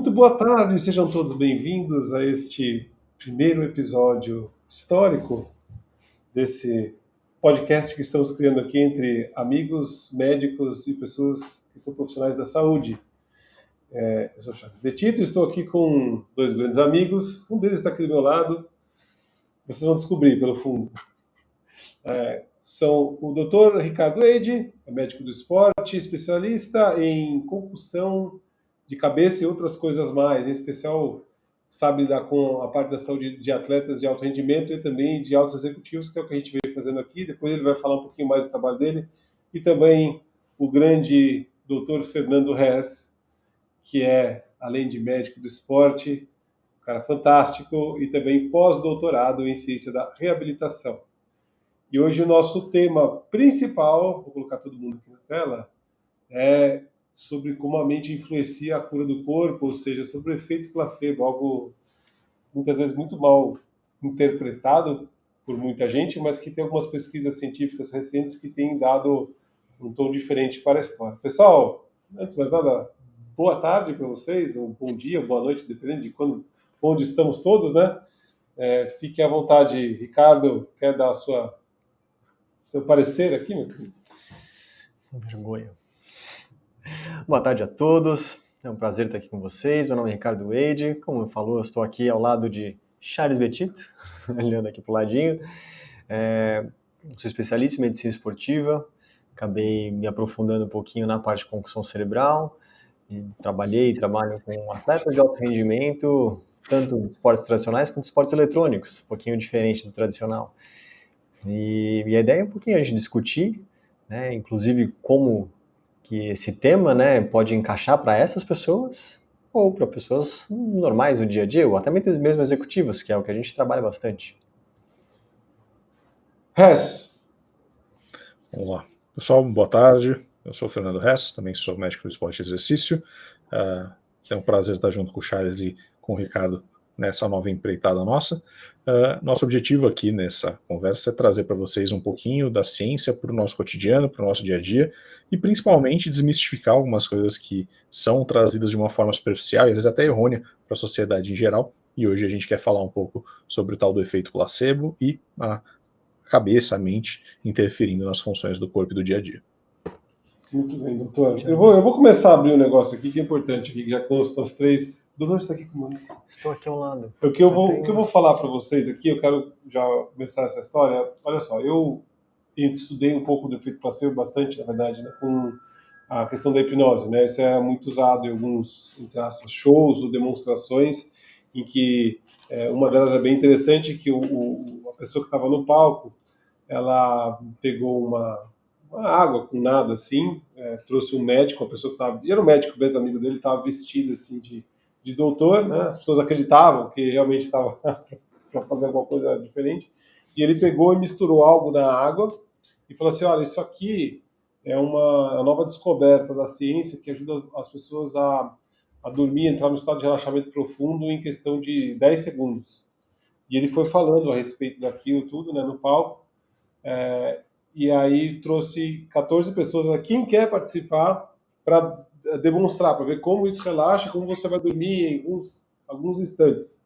Muito boa tarde, sejam todos bem-vindos a este primeiro episódio histórico desse podcast que estamos criando aqui entre amigos, médicos e pessoas que são profissionais da saúde. Eu sou Charles Betito, estou aqui com dois grandes amigos, um deles está aqui do meu lado, vocês vão descobrir pelo fundo. São o Dr. Ricardo Eide, é médico do esporte, especialista em concussão de cabeça e outras coisas mais, em especial sabe lidar com a parte da saúde de atletas de alto rendimento e também de altos executivos, que é o que a gente veio fazendo aqui. Depois ele vai falar um pouquinho mais do trabalho dele. E também o grande Dr. Fernando Reis, que é, além de médico do esporte, um cara fantástico e também pós-doutorado em ciência da reabilitação. E hoje o nosso tema principal, vou colocar todo mundo aqui na tela, é sobre como a mente influencia a cura do corpo, ou seja, sobre o efeito placebo, algo muitas vezes muito mal interpretado por muita gente, mas que tem algumas pesquisas científicas recentes que têm dado um tom diferente para a história. Pessoal, antes de mais nada, boa tarde para vocês, ou bom dia, boa noite, dependendo de onde estamos todos, né? Fique à vontade, Ricardo, quer dar seu parecer aqui, meu querido? Vergonha. Boa tarde a todos, é um prazer estar aqui com vocês. Meu nome é Ricardo Eide, como falou, eu estou aqui ao lado de Charles Betito, olhando aqui para o ladinho. Sou especialista em medicina esportiva, acabei me aprofundando um pouquinho na parte de concussão cerebral, e trabalho com atletas de alto rendimento, tanto esportes tradicionais quanto esportes eletrônicos, um pouquinho diferente do tradicional. E a ideia é um pouquinho a gente discutir, né, inclusive como que esse tema, né, pode encaixar para essas pessoas ou para pessoas normais do dia a dia, ou até mesmo executivos, que é o que a gente trabalha bastante. Hess. Vamos lá. Pessoal, boa tarde. Eu sou o Fernando Reis, também sou médico do esporte e exercício. É um prazer estar junto com o Charles e com o Ricardo nessa nova empreitada nossa. Nosso objetivo aqui nessa conversa é trazer para vocês um pouquinho da ciência para o nosso cotidiano, para o nosso dia a dia, e principalmente desmistificar algumas coisas que são trazidas de uma forma superficial e às vezes até errônea para a sociedade em geral. E hoje a gente quer falar um pouco sobre o tal do efeito placebo e a cabeça, a mente, interferindo nas funções do corpo e do dia a dia. Muito bem, doutor. Eu vou começar a abrir um negócio aqui que é importante, aqui, já que nós estamos três. O doutor está aqui comigo. Estou aqui ao lado. O que eu vou falar para vocês aqui, eu quero já começar essa história. Olha só, eu estudei um pouco do efeito placebo, bastante, na verdade, né, com a questão da hipnose, né? Isso é muito usado em alguns, entre aspas, shows ou demonstrações, em que uma delas é bem interessante, que a pessoa que estava no palco, ela pegou uma água com nada assim, trouxe um médico, uma pessoa que estava, era um médico mesmo, amigo dele, estava vestido assim de doutor, né? As pessoas acreditavam que realmente estava para fazer alguma coisa diferente, e ele pegou e misturou algo na água e falou assim, olha, isso aqui é uma nova descoberta da ciência que ajuda as pessoas a dormir, entrar no estado de relaxamento profundo em questão de 10 segundos. E ele foi falando a respeito daquilo tudo, né, no palco, e aí trouxe 14 pessoas. Quem quer participar para demonstrar, para ver como isso relaxa, como você vai dormir em alguns instantes.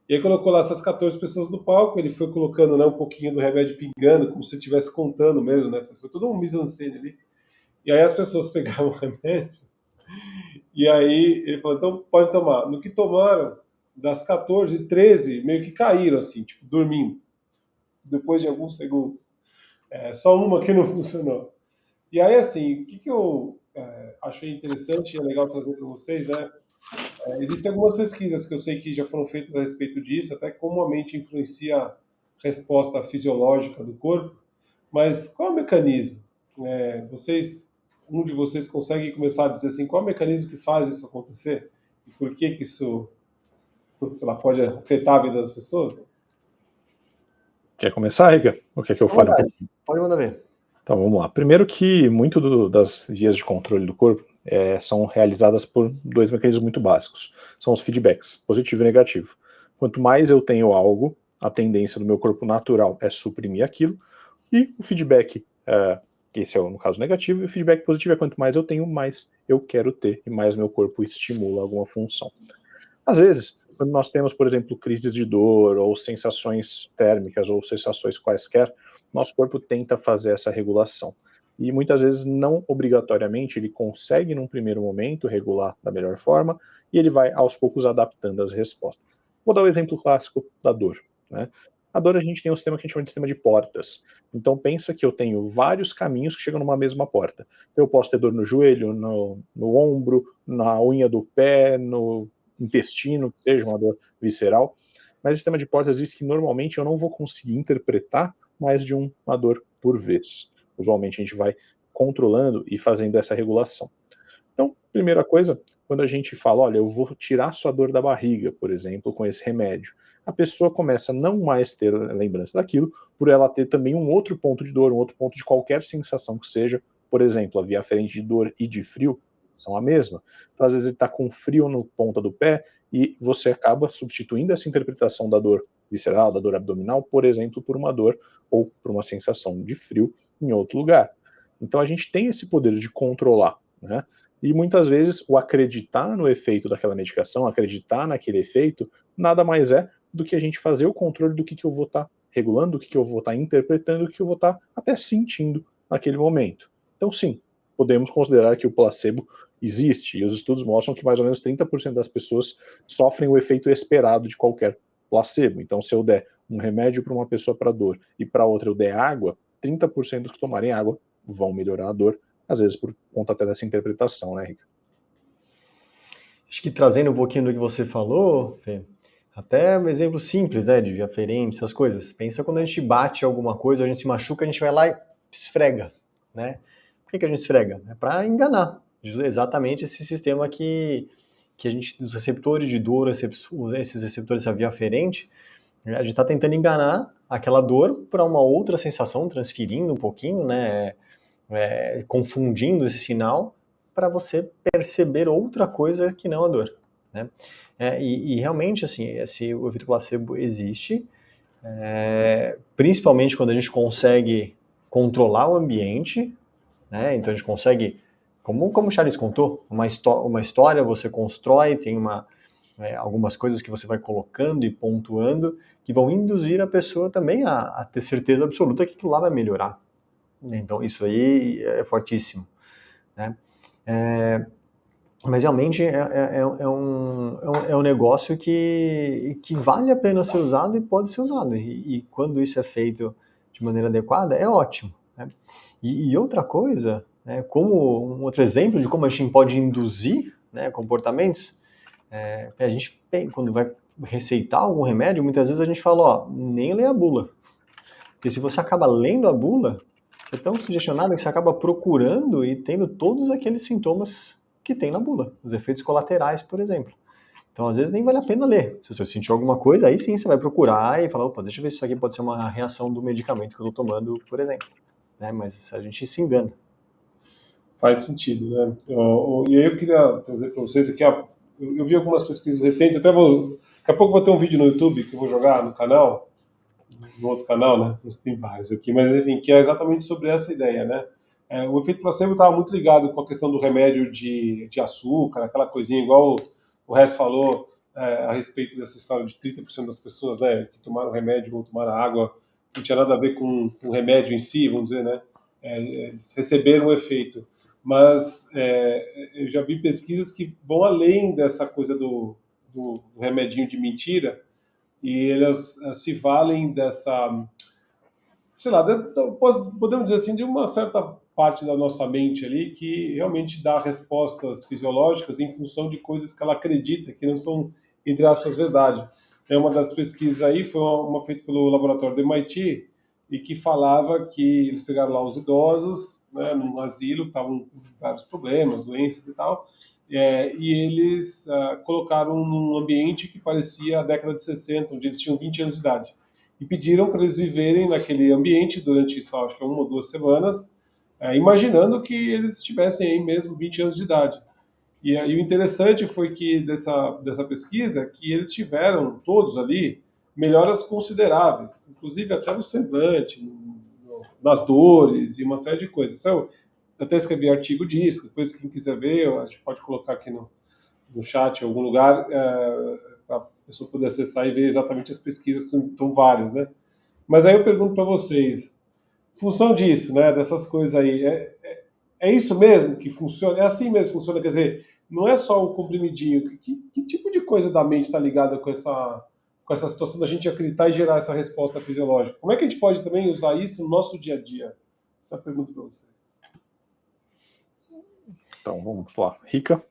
E aí colocou lá essas 14 pessoas no palco, ele foi colocando, né, um pouquinho do remédio pingando, como se estivesse contando mesmo, né? Foi todo um mise-en-scène ali. E aí as pessoas pegavam o remédio, e aí ele falou, então pode tomar. No que tomaram, das 14, 13 meio que caíram assim, tipo, dormindo, depois de alguns segundos. Só uma que não funcionou. E aí, assim, o que eu achei interessante e é legal trazer para vocês, né? Existem algumas pesquisas que eu sei que já foram feitas a respeito disso, até como a mente influencia a resposta fisiológica do corpo, mas qual é o mecanismo? Um de vocês consegue começar a dizer assim, qual é o mecanismo que faz isso acontecer? E por que isso, sei lá, pode afetar a vida das pessoas? Quer começar, Rica? Ou quer que eu fale um pouquinho? Pode mandar ver. Então, vamos lá. Primeiro que muito das vias de controle do corpo são realizadas por dois mecanismos muito básicos. São os feedbacks, positivo e negativo. Quanto mais eu tenho algo, a tendência do meu corpo natural é suprimir aquilo, e o feedback esse é no caso negativo, e o feedback positivo é quanto mais eu tenho, mais eu quero ter, e mais meu corpo estimula alguma função. Às vezes, quando nós temos, por exemplo, crises de dor, ou sensações térmicas, ou sensações quaisquer, nosso corpo tenta fazer essa regulação. E muitas vezes, não obrigatoriamente, ele consegue, num primeiro momento, regular da melhor forma, e ele vai, aos poucos, adaptando as respostas. Vou dar o exemplo clássico da dor, né? A dor, a gente tem um sistema que a gente chama de sistema de portas. Então, pensa que eu tenho vários caminhos que chegam numa mesma porta. Eu posso ter dor no joelho, no ombro, na unha do pé, no intestino, que seja uma dor visceral, mas o sistema de portas diz que normalmente eu não vou conseguir interpretar mais de uma dor por vez. Usualmente a gente vai controlando e fazendo essa regulação. Então, primeira coisa, quando a gente fala, olha, eu vou tirar sua dor da barriga, por exemplo, com esse remédio, a pessoa começa a não mais ter lembrança daquilo, por ela ter também um outro ponto de dor, um outro ponto de qualquer sensação que seja, por exemplo, a via aferente de dor e de frio são a mesma. Então, às vezes, ele está com frio no ponta do pé e você acaba substituindo essa interpretação da dor visceral, da dor abdominal, por exemplo, por uma dor ou por uma sensação de frio em outro lugar. Então, a gente tem esse poder de controlar, né? E muitas vezes o acreditar no efeito daquela medicação, acreditar naquele efeito, nada mais é do que a gente fazer o controle do que eu vou estar regulando, do que eu vou estar interpretando, do que eu vou estar até sentindo naquele momento. Então, sim, podemos considerar que o placebo existe, e os estudos mostram que mais ou menos 30% das pessoas sofrem o efeito esperado de qualquer placebo. Então, se eu der um remédio para uma pessoa para dor e para outra eu der água, 30% dos que tomarem água vão melhorar a dor, às vezes por conta até dessa interpretação, né, Rica? Acho que trazendo um pouquinho do que você falou, Fê, até um exemplo simples, né, de via aferente, essas coisas. Pensa quando a gente bate alguma coisa, a gente se machuca, a gente vai lá e esfrega, né? Por que a gente esfrega? É para enganar. Exatamente esse sistema que a gente, os receptores de dor, esses receptores da via aferente, a gente está tentando enganar aquela dor para uma outra sensação, transferindo um pouquinho, né, confundindo esse sinal para você perceber outra coisa que não a dor, né? E realmente, assim, o efeito placebo existe, principalmente quando a gente consegue controlar o ambiente, né? Então a gente consegue, como o Charles contou, uma história você constrói, tem algumas coisas que você vai colocando e pontuando que vão induzir a pessoa também a ter certeza absoluta que aquilo lá vai melhorar. Então isso aí é fortíssimo, né? Mas realmente é um negócio que vale a pena ser usado e pode ser usado. E quando isso é feito de maneira adequada, é ótimo, né? E outra coisa, né, como um outro exemplo de como a gente pode induzir, né, comportamentos, a gente, quando vai receitar algum remédio, muitas vezes a gente fala, ó, nem lê a bula. Porque se você acaba lendo a bula, você é tão sugestionado que você acaba procurando e tendo todos aqueles sintomas que tem na bula, os efeitos colaterais, por exemplo. Então, às vezes, nem vale a pena ler. Se você sentir alguma coisa, aí sim você vai procurar e falar, opa, deixa eu ver se isso aqui pode ser uma reação do medicamento que eu estou tomando, por exemplo. Né? Mas a gente se engana. Faz sentido, né? E aí eu queria trazer para vocês aqui, eu vi algumas pesquisas recentes, daqui a pouco vou ter um vídeo no YouTube que eu vou jogar no canal, no outro canal, né? Tem vários aqui, mas enfim, que é exatamente sobre essa ideia, né? O efeito placebo estava muito ligado com a questão do remédio de açúcar, aquela coisinha, igual o Hess falou a respeito dessa história de 30% das pessoas, né, que tomaram remédio ou tomaram água, não tinha nada a ver com o remédio em si, vamos dizer, né? Eles receberam o efeito. Mas eu já vi pesquisas que vão além dessa coisa do remedinho de mentira, e elas se valem dessa, sei lá, podemos dizer assim, de uma certa parte da nossa mente ali que realmente dá respostas fisiológicas em função de coisas que ela acredita que não são, entre aspas, verdade. Uma das pesquisas aí foi uma feita pelo laboratório do MIT e que falava que eles pegaram lá os idosos, né, num asilo, que estavam com vários problemas, doenças e tal, e eles colocaram num ambiente que parecia a década de 60, onde eles tinham 20 anos de idade e pediram para eles viverem naquele ambiente durante só, acho que 1 ou 2 semanas, imaginando que eles tivessem aí mesmo 20 anos de idade. E o interessante foi que dessa pesquisa, que eles tiveram, todos ali, melhoras consideráveis, inclusive até no semblante, nas dores e uma série de coisas. Eu até escrevi artigo disso, depois quem quiser ver, a gente pode colocar aqui no chat em algum lugar, para a pessoa poder acessar e ver exatamente as pesquisas, que estão várias, né? Mas aí eu pergunto para vocês, função disso, né, dessas coisas aí, é isso mesmo que funciona? É assim mesmo que funciona? Quer dizer, não é só o comprimidinho. Que tipo de coisa da mente está ligada com essa situação da gente acreditar e gerar essa resposta fisiológica? Como é que a gente pode também usar isso no nosso dia a dia? Essa é a pergunta para você. Então, vamos lá. Rica?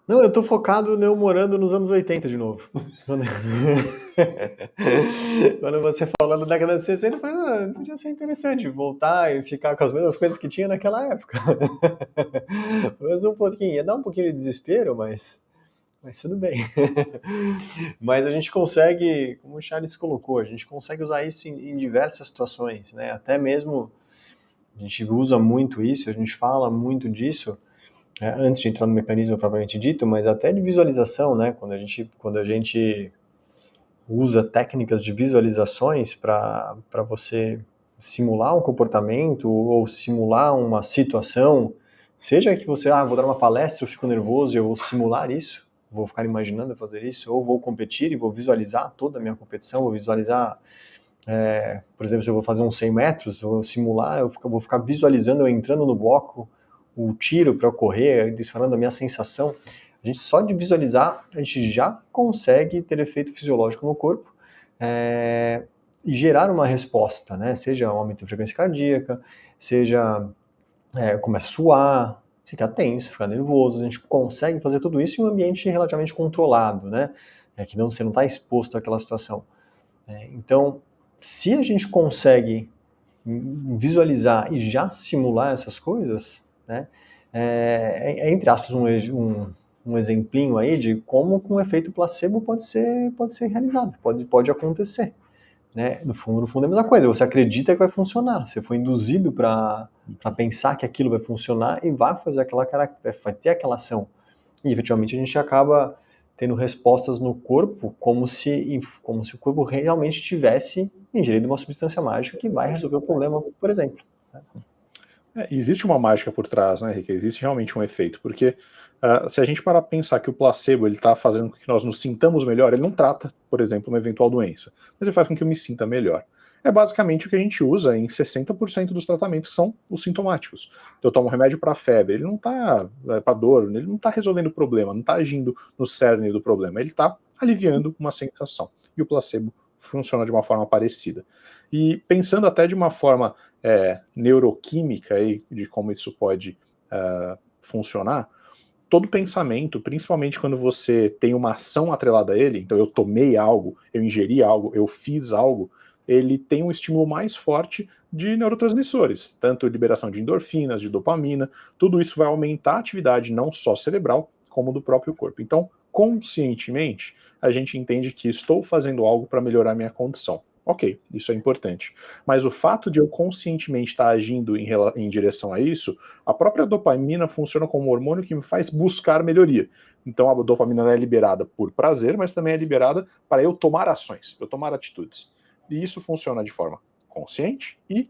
Não, eu tô focado eu morando nos anos 80 de novo. Quando você falou da década de 60, eu falei, podia ser interessante voltar e ficar com as mesmas coisas que tinha naquela época. Pelo menos um pouquinho. Ia dar um pouquinho de desespero, mas tudo bem. Mas a gente consegue, como o Charles colocou, a gente consegue usar isso em diversas situações, né? Até mesmo a gente usa muito isso, a gente fala muito disso, antes de entrar no mecanismo propriamente dito, mas até de visualização, né? Quando a gente usa técnicas de visualizações para você simular um comportamento ou simular uma situação, seja que você, vou dar uma palestra, eu fico nervoso, eu vou simular isso, vou ficar imaginando fazer isso, ou vou competir e vou visualizar toda a minha competição, vou visualizar, por exemplo, se eu vou fazer uns 100 metros, vou simular, vou ficar visualizando eu entrando no bloco, o tiro para eu correr, disparando a minha sensação. A gente só de visualizar, a gente já consegue ter efeito fisiológico no corpo e gerar uma resposta, né? Seja um aumento de frequência cardíaca, seja começa a suar, ficar tenso, ficar nervoso. A gente consegue fazer tudo isso em um ambiente relativamente controlado, né? Que você não está exposto àquela situação. Então, se a gente consegue visualizar e já simular essas coisas, né? Entre aspas, um exemplinho aí de como com o efeito placebo pode ser realizado, pode acontecer. Né? No fundo é a mesma coisa, você acredita que vai funcionar, você foi induzido para pensar que aquilo vai funcionar e vai fazer vai ter aquela ação. E efetivamente a gente acaba tendo respostas no corpo como se o corpo realmente tivesse ingerido uma substância mágica que vai resolver o problema, por exemplo. Existe uma mágica por trás, né, Rick? Existe realmente um efeito, porque se a gente parar para pensar que o placebo está fazendo com que nós nos sintamos melhor, ele não trata, por exemplo, uma eventual doença, mas ele faz com que eu me sinta melhor. É basicamente o que a gente usa em 60% dos tratamentos, que são os sintomáticos. Então, eu tomo um remédio para febre, ele não está para dor, ele não está resolvendo o problema, não está agindo no cerne do problema, ele está aliviando uma sensação. E o placebo funciona de uma forma parecida. E pensando até de uma forma neuroquímica aí, de como isso pode funcionar, todo pensamento, principalmente quando você tem uma ação atrelada a ele, então eu tomei algo, eu ingeri algo, eu fiz algo, ele tem um estímulo mais forte de neurotransmissores, tanto liberação de endorfinas, de dopamina, tudo isso vai aumentar a atividade não só cerebral, como do próprio corpo. Então, conscientemente, a gente entende que estou fazendo algo para melhorar minha condição. Ok, isso é importante. Mas o fato de eu conscientemente estar agindo em direção a isso, a própria dopamina funciona como um hormônio que me faz buscar melhoria. Então a dopamina não é liberada por prazer, mas também é liberada para eu tomar ações, eu tomar atitudes. E isso funciona de forma consciente e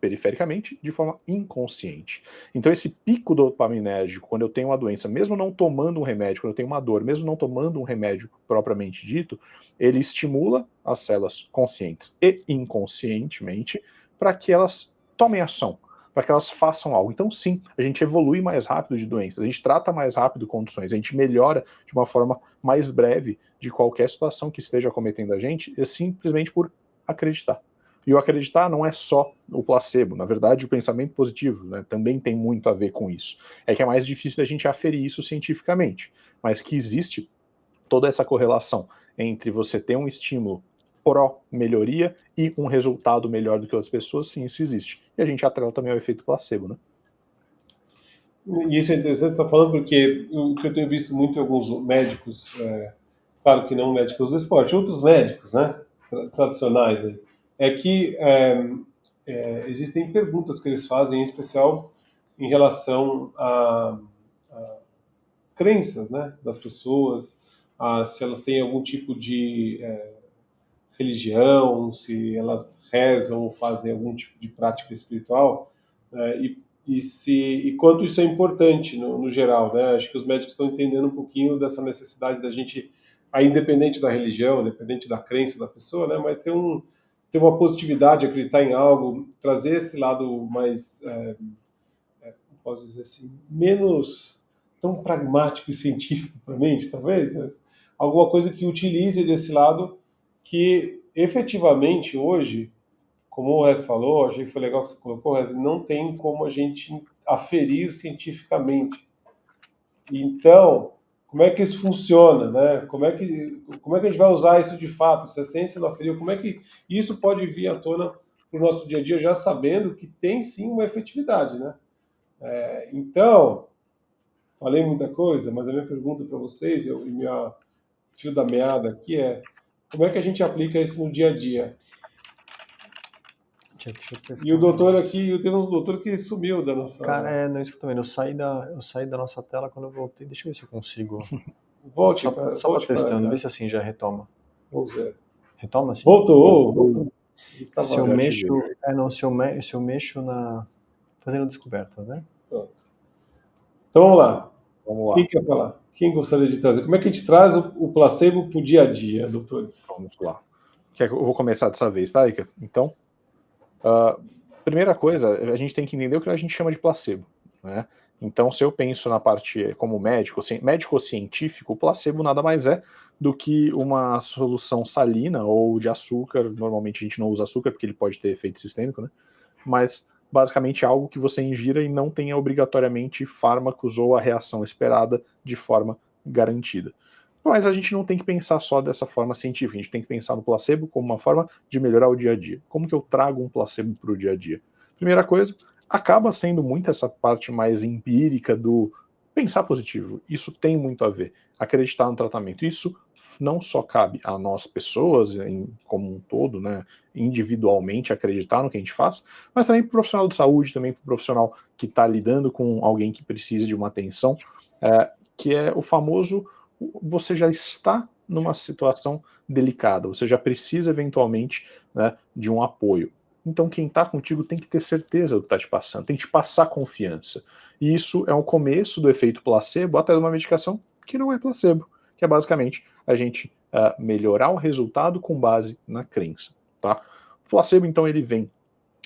perifericamente de forma inconsciente. Então esse pico dopaminérgico, quando eu tenho uma doença, mesmo não tomando um remédio, quando eu tenho uma dor, mesmo não tomando um remédio propriamente dito, ele estimula as células conscientes e inconscientemente para que elas tomem ação, para que elas façam algo. Então sim, a gente evolui mais rápido de doenças, a gente trata mais rápido condições, a gente melhora de uma forma mais breve de qualquer situação que esteja acometendo a gente, simplesmente por acreditar. E o acreditar não é só o placebo, na verdade o pensamento positivo, né, também tem muito a ver com isso. É que é mais difícil da gente aferir isso cientificamente, mas que existe toda essa correlação entre você ter um estímulo pró-melhoria e um resultado melhor do que outras pessoas, sim, isso existe. E a gente atrela também ao efeito placebo, né? E isso é interessante estar falando porque o que eu tenho visto muito em alguns médicos, claro que não médicos do esporte, outros médicos, né, tradicionais, aí, é que existem perguntas que eles fazem, em especial em relação a crenças, né, das pessoas, se elas têm algum tipo de se elas rezam ou fazem algum tipo de prática espiritual, né, e quanto isso é importante no geral, né? Acho que os médicos estão entendendo um pouquinho dessa necessidade da gente, aí, independente da religião, independente da crença da pessoa, né? Mas ter uma positividade, acreditar em algo, trazer esse lado mais, posso dizer assim, menos tão pragmático e científico para a mente, talvez, mas alguma coisa que utilize desse lado que efetivamente hoje, como o Wes falou, achei que foi legal que você colocou, Wes, não tem como a gente aferir cientificamente. Então, como é que isso funciona, né? Como é que a gente vai usar isso de fato? Se a ciência não aferiu, como é que isso pode vir à tona para o nosso dia a dia, já sabendo que tem sim uma efetividade, né? Então, falei muita coisa, mas a minha pergunta para vocês, e minha fio da meada aqui como é que a gente aplica isso no dia a dia? Deixa eu E o pescar um doutor negócio. aqui, eu tenho um doutor que sumiu da Cara, nossa... não, isso que eu tô vendo. Eu saí da nossa tela quando eu voltei. Deixa eu ver se eu consigo. Só pra Volte para testando, vê cá. se assim já retoma. Vamos ver. Retoma assim? Voltou. Se eu Estava... Já te vi. mexo. Não, se eu mexo na. Fazendo descobertas, né? Pronto. Então vamos lá. Vamos Quem lá, quer falar? Quem gostaria de trazer? Como é que a gente traz o placebo para o dia a dia, doutores? vamos lá. Eu vou começar dessa vez, tá, Ica? Então, primeira coisa, a gente tem que entender o que a gente chama de placebo, né? Então, se eu penso na parte como médico ou científico, o placebo nada mais é do que uma solução salina ou de açúcar. Normalmente a gente não usa açúcar porque ele pode ter efeito sistêmico, né? Mas basicamente algo que você ingira e não tenha obrigatoriamente fármacos ou a reação esperada de forma garantida. Mas a gente não tem que pensar só dessa forma científica, a gente tem que pensar no placebo como uma forma de melhorar o dia a dia. Como que eu trago um placebo para o dia a dia? Primeira coisa, acaba sendo muito essa parte mais empírica do pensar positivo. Isso tem muito a ver. Acreditar no tratamento. Isso não só cabe a nós pessoas, como um todo, né, individualmente acreditar no que a gente faz, mas também para o profissional de saúde, também para o profissional que está lidando com alguém que precisa de uma atenção, que é o famoso você já está numa situação delicada, você já precisa eventualmente, né, de um apoio. Então quem está contigo tem que ter certeza do que está te passando, tem que te passar confiança. E isso é um começo do efeito placebo, até de uma medicação que não é placebo, que é basicamente a gente melhorar o resultado com base na crença. Tá? O placebo, então, ele vem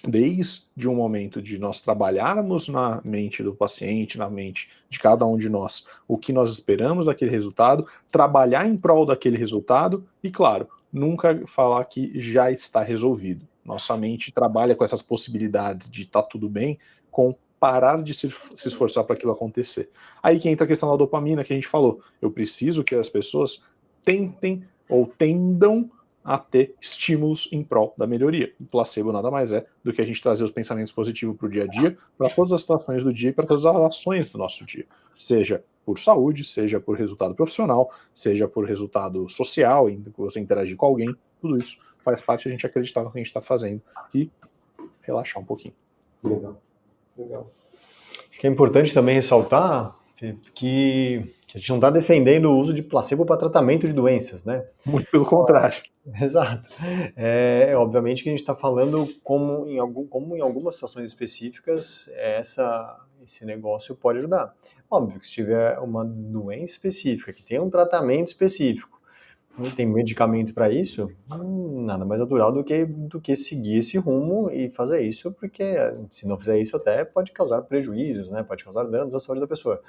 desde um momento de nós trabalharmos na mente do paciente, na mente de cada um de nós, o que nós esperamos daquele resultado, trabalhar em prol daquele resultado e, claro, nunca falar que já está resolvido. Nossa mente trabalha com essas possibilidades de estar tudo bem, com parar de se esforçar para aquilo acontecer. Aí que entra a questão da dopamina que a gente falou. Eu preciso que as pessoas tentem ou tendam a ter estímulos em prol da melhoria. O placebo nada mais é do que a gente trazer os pensamentos positivos para o dia a dia, para todas as situações do dia e para todas as ações do nosso dia. Seja por saúde, seja por resultado profissional, seja por resultado social, em que você interagir com alguém, tudo isso faz parte de a gente acreditar no que a gente está fazendo e relaxar um pouquinho. Legal. Legal. Acho que é importante também ressaltar que a gente não está defendendo o uso de placebo para tratamento de doenças, né? Muito pelo contrário. Exato. Obviamente que a gente está falando como em algumas situações específicas esse negócio pode ajudar. Óbvio que se tiver uma doença específica, que tem um tratamento específico, e tem medicamento para isso, nada mais natural do que seguir esse rumo e fazer isso, porque se não fizer isso até pode causar prejuízos, né? Pode causar danos à saúde da pessoa,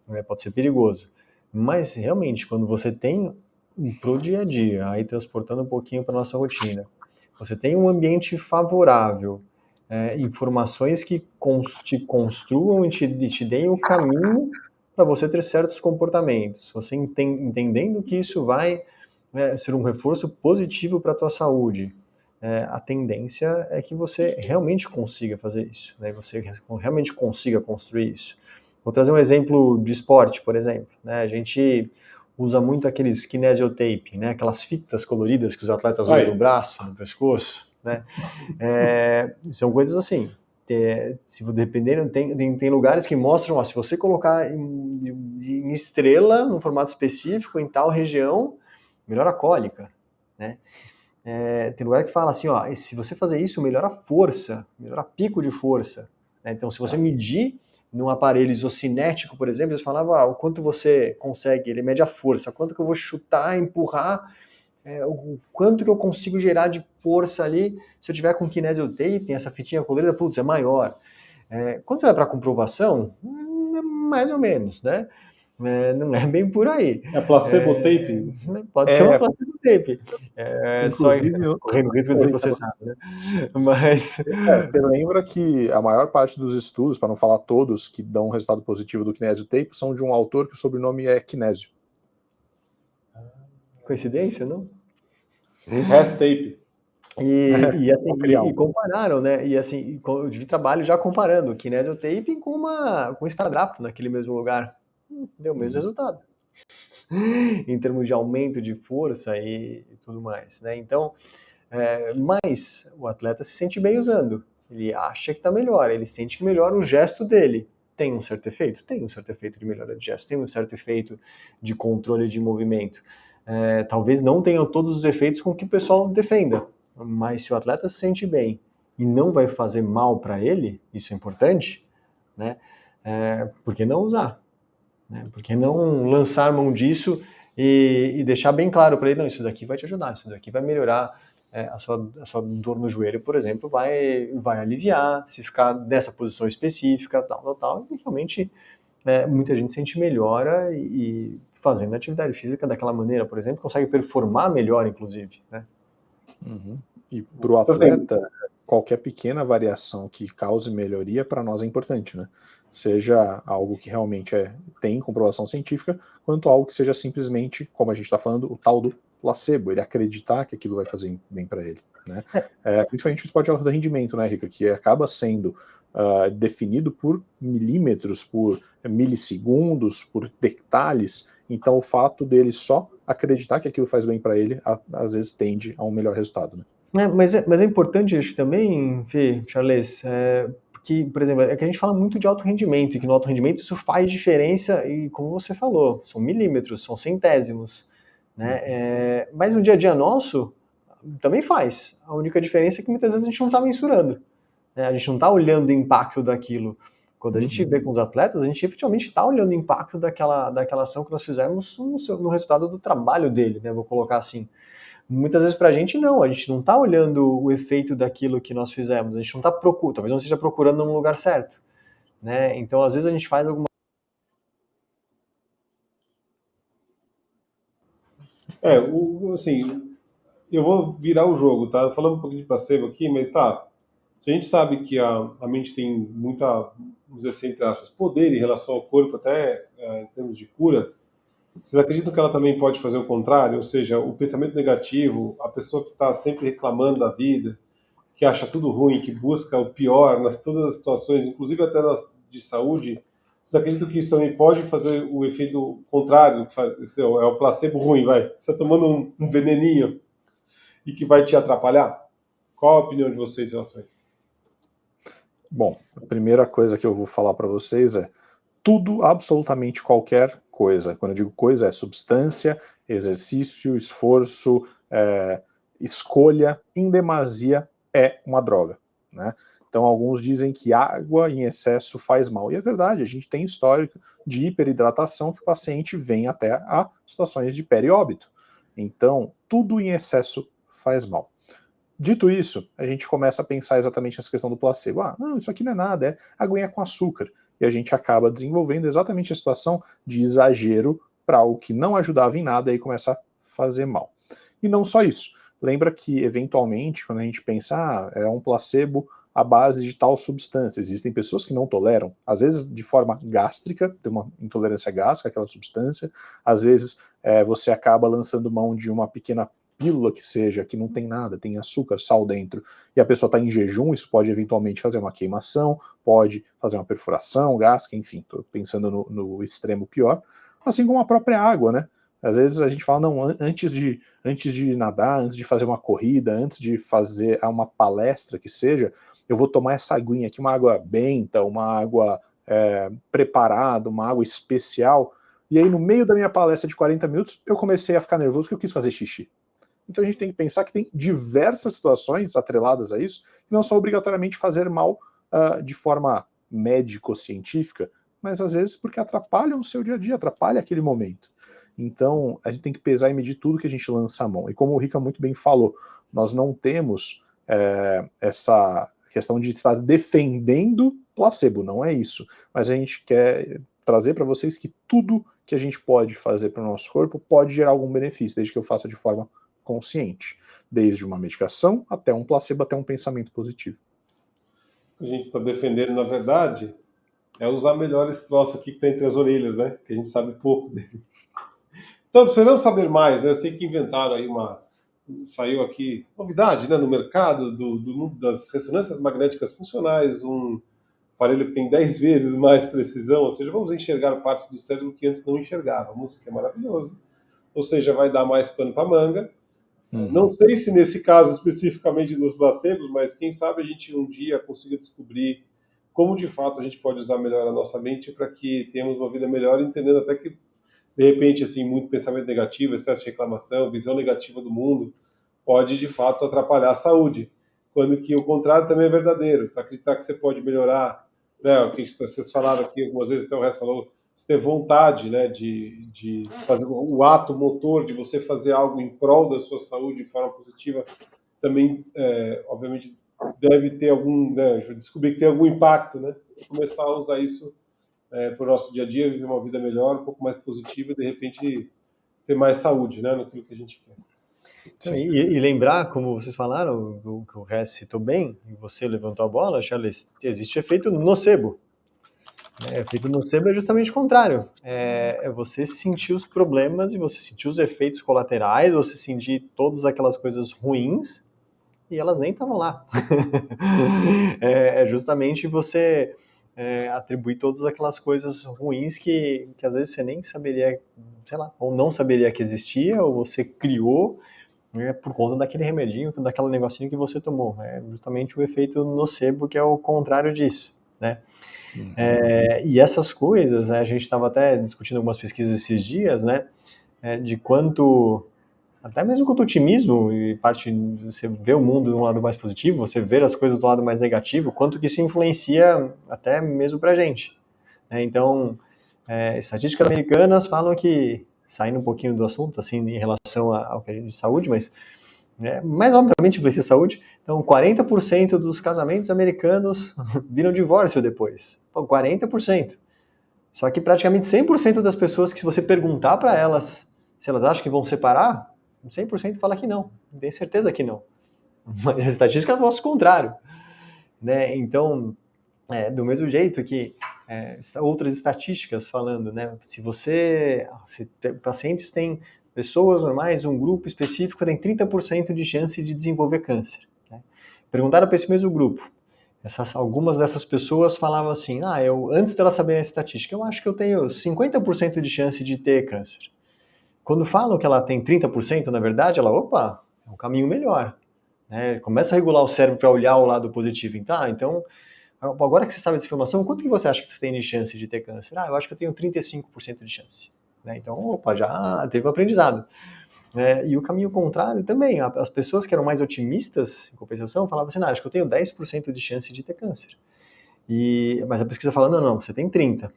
né? Pode ser perigoso. Mas realmente, quando você tem pro dia a dia, aí transportando um pouquinho para nossa rotina, você tem um ambiente favorável, informações que te construam e te deem o caminho para você ter certos comportamentos. Você entendendo que isso vai ser um reforço positivo para a tua saúde, a tendência é que você realmente consiga fazer isso, né? Você realmente consiga construir isso. Vou trazer um exemplo de esporte, por exemplo, né? A gente usa muito aqueles kinesiotape, né? Aquelas fitas coloridas que os atletas usam no braço, no pescoço, né? São coisas assim. Se dependendo, tem lugares que mostram, ó, se você colocar em estrela, num formato específico, em tal região, melhora a cólica, né? Tem lugar que fala assim, ó, se você fazer isso, melhora a força, melhora pico de força. Né? Então, se você medir num aparelho isocinético, por exemplo, eles falavam o quanto você consegue, ele mede a força, quanto que eu vou chutar, empurrar, o quanto que eu consigo gerar de força ali, se eu tiver com kinesiotaping, essa fitinha colorida, putz, é maior. Quando você vai para comprovação, é mais ou menos, né? Não é bem por aí. É placebo taping? Pode ser uma placebo tape. Só Inclusive, correndo o risco de ser processado, né? Mas. você lembra que a maior parte dos estudos, para não falar todos, que dão um resultado positivo do Kinesio Tape, são de um autor que o sobrenome é Kinesio. Coincidência, não? Rest tape. E compararam, né? E assim, eu tive trabalho já comparando o kinesiotaping com um esparadrapo naquele mesmo lugar. Deu o mesmo resultado. Em termos de aumento de força e tudo mais, né? Então, mas o atleta se sente bem usando. Ele acha que está melhor, ele sente que melhora o gesto dele. Tem um certo efeito? Tem um certo efeito de melhora de gesto, tem um certo efeito de controle de movimento. Talvez não tenham todos os efeitos com que o pessoal defenda, mas se o atleta se sente bem e não vai fazer mal para ele, isso é importante, né? Por que não usar? Né? Por que não lançar mão disso e deixar bem claro para ele, não, isso daqui vai te ajudar, isso daqui vai melhorar a sua dor no joelho, por exemplo, vai aliviar, se ficar nessa posição específica, tal, e realmente muita gente sente melhora e fazendo atividade física daquela maneira, por exemplo, consegue performar melhor, inclusive, né? Uhum. E para o atleta, qualquer pequena variação que cause melhoria para nós é importante, né? Seja algo que realmente tem comprovação científica, quanto algo que seja simplesmente, como a gente está falando, o tal do placebo, ele acreditar que aquilo vai fazer bem para ele, né? Principalmente o esporte de alto rendimento, né, Rica, que acaba sendo definido por milímetros, por milissegundos, por detalhes. Então, o fato dele só acreditar que aquilo faz bem para ele, às vezes tende a um melhor resultado, né? Mas é importante isso também, Fê, Charles, que, por exemplo, que a gente fala muito de alto rendimento, e que no alto rendimento isso faz diferença, e como você falou, são milímetros, são centésimos, né? Mas no dia a dia nosso, também faz. A única diferença é que muitas vezes a gente não está mensurando, né? A gente não está olhando o impacto daquilo. Quando a gente vê com os atletas, a gente efetivamente está olhando o impacto daquela ação que nós fizemos no resultado do trabalho dele, né? Vou colocar assim. Muitas vezes para a gente não está olhando o efeito daquilo que nós fizemos, a gente não está procurando, talvez não esteja procurando no lugar certo, né? Então às vezes a gente faz alguma... Assim, eu vou virar o jogo, tá? Falando um pouquinho de placebo aqui, mas tá. Se a gente sabe que a mente tem muita, vamos dizer assim, entre aspas, poder em relação ao corpo, até em termos de cura, vocês acreditam que ela também pode fazer o contrário? Ou seja, o pensamento negativo, a pessoa que está sempre reclamando da vida, que acha tudo ruim, que busca o pior nas todas as situações, inclusive até nas de saúde, vocês acreditam que isso também pode fazer o efeito contrário? É o placebo ruim, vai. Você está tomando um veneninho e que vai te atrapalhar? Qual a opinião de vocês em relação a isso? Bom, a primeira coisa que eu vou falar para vocês é tudo, absolutamente qualquer coisa. Quando eu digo coisa, é substância, exercício, esforço, escolha, em demasia é uma droga, né? Então alguns dizem que água em excesso faz mal. E é verdade, a gente tem histórico de hiperidratação que o paciente vem até a situações de perióbito. Então, tudo em excesso faz mal. Dito isso, a gente começa a pensar exatamente nessa questão do placebo. Não, isso aqui não é nada, é aguinha com açúcar. E a gente acaba desenvolvendo exatamente a situação de exagero para algo que não ajudava em nada e começa a fazer mal. E não só isso. Lembra que, eventualmente, quando a gente pensa, é um placebo à base de tal substância. Existem pessoas que não toleram, às vezes de forma gástrica, tem uma intolerância gástrica àquela substância, às vezes você acaba lançando mão de uma pequena pílula que seja, que não tem nada, tem açúcar, sal dentro, e a pessoa está em jejum, isso pode eventualmente fazer uma queimação, pode fazer uma perfuração gástrica, enfim, estou pensando no extremo pior, assim como a própria água, né? Às vezes a gente fala, não, antes de nadar, antes de fazer uma corrida, antes de fazer uma palestra que seja, eu vou tomar essa aguinha aqui, uma água benta, uma água preparada, uma água especial, e aí no meio da minha palestra de 40 minutos, eu comecei a ficar nervoso porque eu quis fazer xixi. Então a gente tem que pensar que tem diversas situações atreladas a isso, que não são obrigatoriamente fazer mal de forma médico-científica, mas às vezes porque atrapalham o seu dia a dia, atrapalha aquele momento. Então a gente tem que pesar e medir tudo que a gente lança a mão. E como o Rica muito bem falou, nós não temos essa questão de estar defendendo placebo, não é isso. Mas a gente quer trazer para vocês que tudo que a gente pode fazer para o nosso corpo pode gerar algum benefício, desde que eu faça de forma consciente, desde uma medicação até um placebo, até um pensamento positivo. O que a gente está defendendo, na verdade, é usar melhor esse troço aqui que está entre as orelhas, né? Que a gente sabe pouco dele. Então, se você não saber mais, né? Eu sei que inventaram aí saiu aqui novidade, né, no mercado do mundo das ressonâncias magnéticas funcionais, um aparelho que tem 10 vezes mais precisão, ou seja, vamos enxergar partes do cérebro que antes não enxergávamos, o que é maravilhoso. Ou seja, vai dar mais pano para manga. Não sei se nesse caso especificamente dos placebos, mas quem sabe a gente um dia consiga descobrir como de fato a gente pode usar melhor a nossa mente para que tenhamos uma vida melhor, entendendo até que de repente assim muito pensamento negativo, excesso de reclamação, visão negativa do mundo pode de fato atrapalhar a saúde, quando que o contrário também é verdadeiro. Você acreditar que você pode melhorar, né, o que vocês falaram aqui algumas vezes, até o resto falou, você ter vontade, né, de fazer o ato motor de você fazer algo em prol da sua saúde de forma positiva, também, obviamente, deve ter algum, né, descobrir que tem algum impacto, né, começar a usar isso para o nosso dia a dia, viver uma vida melhor, um pouco mais positiva e, de repente, ter mais saúde, né, naquilo que a gente quer. Então, e lembrar, como vocês falaram, o que o Hess citou bem, e você levantou a bola, Charles, existe efeito nocebo. Efeito nocebo é justamente o contrário. É você sentir os problemas e você sentir os efeitos colaterais, você sentir todas aquelas coisas ruins e elas nem estavam lá. É justamente você atribuir todas aquelas coisas ruins que às vezes você nem saberia, sei lá, ou não saberia que existia, ou você criou por conta daquele remedinho, daquele negocinho que você tomou. É justamente o efeito nocebo, que é o contrário disso, né? E essas coisas, né, a gente estava até discutindo algumas pesquisas esses dias, né, de quanto, até mesmo quanto otimismo, e parte de você ver o mundo de um lado mais positivo, você ver as coisas do lado mais negativo, quanto que isso influencia até mesmo pra gente. Então, estatísticas americanas falam que, saindo um pouquinho do assunto, assim, em relação ao que a gente de saúde, mas obviamente influencia a saúde. Então, 40% dos casamentos americanos viram divórcio depois. Pô, 40%. Só que praticamente 100% das pessoas que, se você perguntar para elas se elas acham que vão separar, 100% fala que não. Tem certeza que não. Mas as estatísticas mostram o contrário, né? Então, do mesmo jeito que outras estatísticas falando, né? Se pacientes têm pessoas normais, um grupo específico tem 30% de chance de desenvolver câncer. Né? Perguntaram para esse mesmo grupo. Algumas dessas pessoas falavam assim, antes delas saberem a estatística, eu acho que eu tenho 50% de chance de ter câncer. Quando falam que ela tem 30%, na verdade, opa, é um caminho melhor. Né? Começa a regular o cérebro para olhar o lado positivo. Então, agora que você sabe dessa informação, quanto que você acha que você tem de chance de ter câncer? Eu acho que eu tenho 35% de chance. Né? Então, opa, já teve um aprendizado. E o caminho contrário também. As pessoas que eram mais otimistas, em compensação, falavam assim, acho que eu tenho 10% de chance de ter câncer. Mas a pesquisa fala, não, você tem 30%.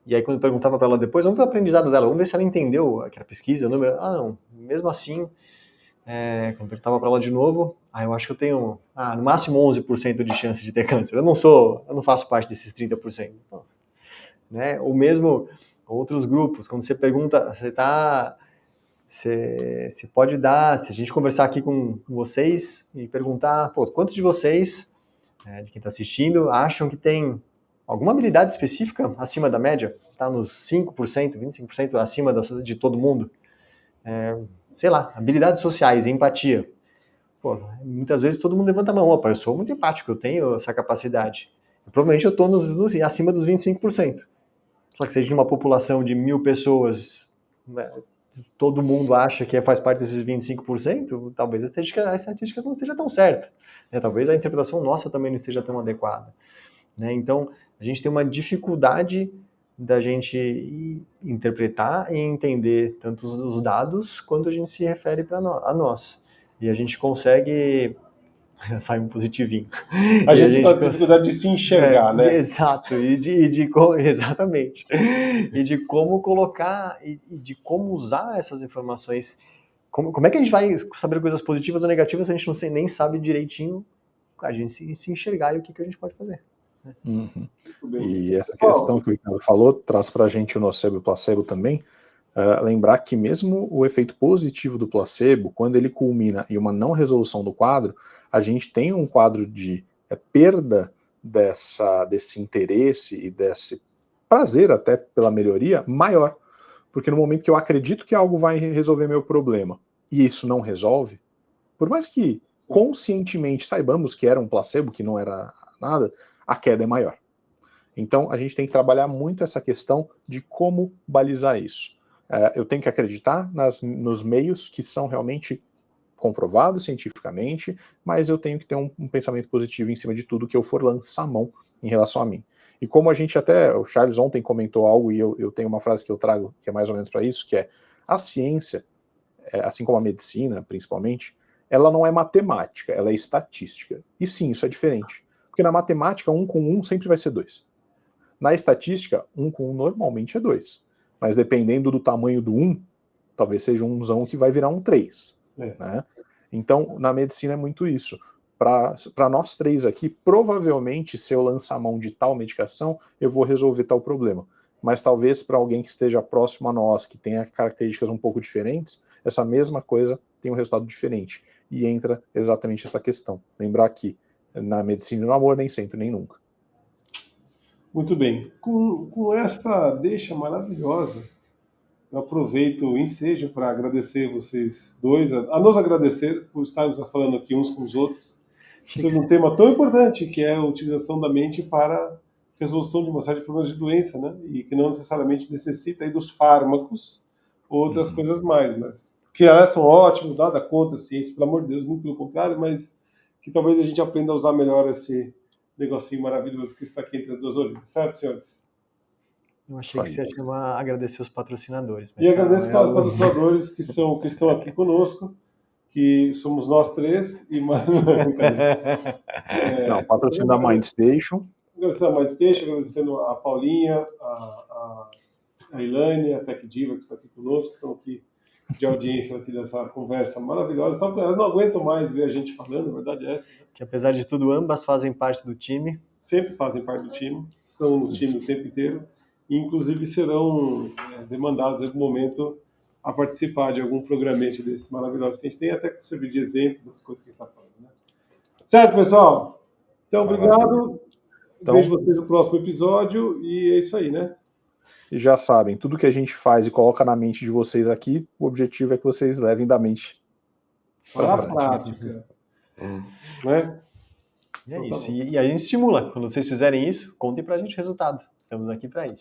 E aí, quando eu perguntava para ela depois, vamos ver o aprendizado dela, vamos ver se ela entendeu aquela pesquisa, o número. Não, mesmo assim, quando eu perguntava para ela de novo, eu acho que eu tenho, no máximo 11% de chance de ter câncer. Eu não faço parte desses 30%. Então, né? Ou mesmo outros grupos, quando você pergunta, você pode dar, se a gente conversar aqui com vocês e perguntar, quantos de vocês, de quem está assistindo, acham que tem alguma habilidade específica acima da média? Está nos 5%, 25% acima de todo mundo? Sei lá, habilidades sociais, empatia. Muitas vezes todo mundo levanta a mão, eu sou muito empático, eu tenho essa capacidade. Provavelmente eu estou acima dos 25%. Só que se a gente tem uma população de 1.000 pessoas, né, todo mundo acha que faz parte desses 25%, talvez a estatística não seja tão certa. Né? Talvez a interpretação nossa também não seja tão adequada. Né? Então, a gente tem uma dificuldade da gente interpretar e entender tanto os dados quanto a gente se refere a nós. e a gente consegue... sai um positivinho. A E gente está com cons- dificuldade de se enxergar, né? Exato, exatamente. E de como colocar, e de como usar essas informações. Como é que a gente vai saber coisas positivas ou negativas se a gente não nem sabe direitinho a gente se enxergar e o que a gente pode fazer. Uhum. Muito bem. E essa Pessoal, questão que o Ricardo falou traz para a gente o nocebo e o placebo também. Lembrar que mesmo o efeito positivo do placebo, quando ele culmina em uma não resolução do quadro, a gente tem um quadro de perda desse interesse e desse prazer até pela melhoria maior. Porque no momento que eu acredito que algo vai resolver meu problema e isso não resolve, por mais que conscientemente saibamos que era um placebo, que não era nada, a queda é maior. Então, a gente tem que trabalhar muito essa questão de como balizar isso. Eu tenho que acreditar nos meios que são realmente comprovados cientificamente, mas eu tenho que ter um pensamento positivo em cima de tudo que eu for lançar a mão em relação a mim. E como a gente até, o Charles ontem comentou algo, e eu tenho uma frase que eu trago que é mais ou menos para isso, que é: a ciência, assim como a medicina, principalmente, ela não é matemática, ela é estatística. E sim, isso é diferente. Porque na matemática, 1 com 1 sempre vai ser 2. Na estatística, 1 com 1 normalmente é 2. Mas dependendo do tamanho do 1, talvez seja um 1zão que vai virar um 3. Né? Então, na medicina é muito isso. Para nós três aqui, provavelmente, se eu lançar a mão de tal medicação, eu vou resolver tal problema. Mas talvez para alguém que esteja próximo a nós, que tenha características um pouco diferentes, essa mesma coisa tem um resultado diferente. E entra exatamente essa questão. Lembrar que na medicina e no amor, nem sempre, nem nunca. muito bem. Com esta deixa maravilhosa, eu aproveito o ensejo para agradecer vocês dois, a nos agradecer por estarmos falando aqui uns com os outros sobre um tema tão importante, que é a utilização da mente para resolução de uma série de problemas de doença, né? E que não necessariamente necessita aí dos fármacos ou outras coisas mais, mas que elas são ótimas, nada contra a ciência, pelo amor de Deus, muito pelo contrário, mas que talvez a gente aprenda a usar melhor esse negocinho maravilhoso que está aqui entre as duas orelhas, certo, senhores? Eu achei que você ia chamar agradecer os patrocinadores. Mas E tá, agradeço aos patrocinadores que estão aqui conosco, que somos nós três, e mais. Não, patrocínio da Mindstation. Agradecendo a Mindstation, agradecendo a Paulinha, a Ilane, a Tech Diva, que está aqui conosco, que estão aqui de audiência aqui dessa conversa maravilhosa. Elas não aguentam mais ver a gente falando, a verdade é essa. Né? Que apesar de tudo, ambas fazem parte do time. Sempre fazem parte do time, estão no time o tempo inteiro, e inclusive serão demandados em algum momento a participar de algum programete desses maravilhosos que a gente tem, até para servir de exemplo das coisas que a gente está falando. Né? Certo, pessoal? Então, obrigado. Então, vejo vocês no próximo episódio, e é isso aí, né? E já sabem, tudo que a gente faz e coloca na mente de vocês aqui, o objetivo é que vocês levem da mente para a prática. Né? É isso. E a gente estimula. Quando vocês fizerem isso, contem pra gente o resultado. Estamos aqui para isso.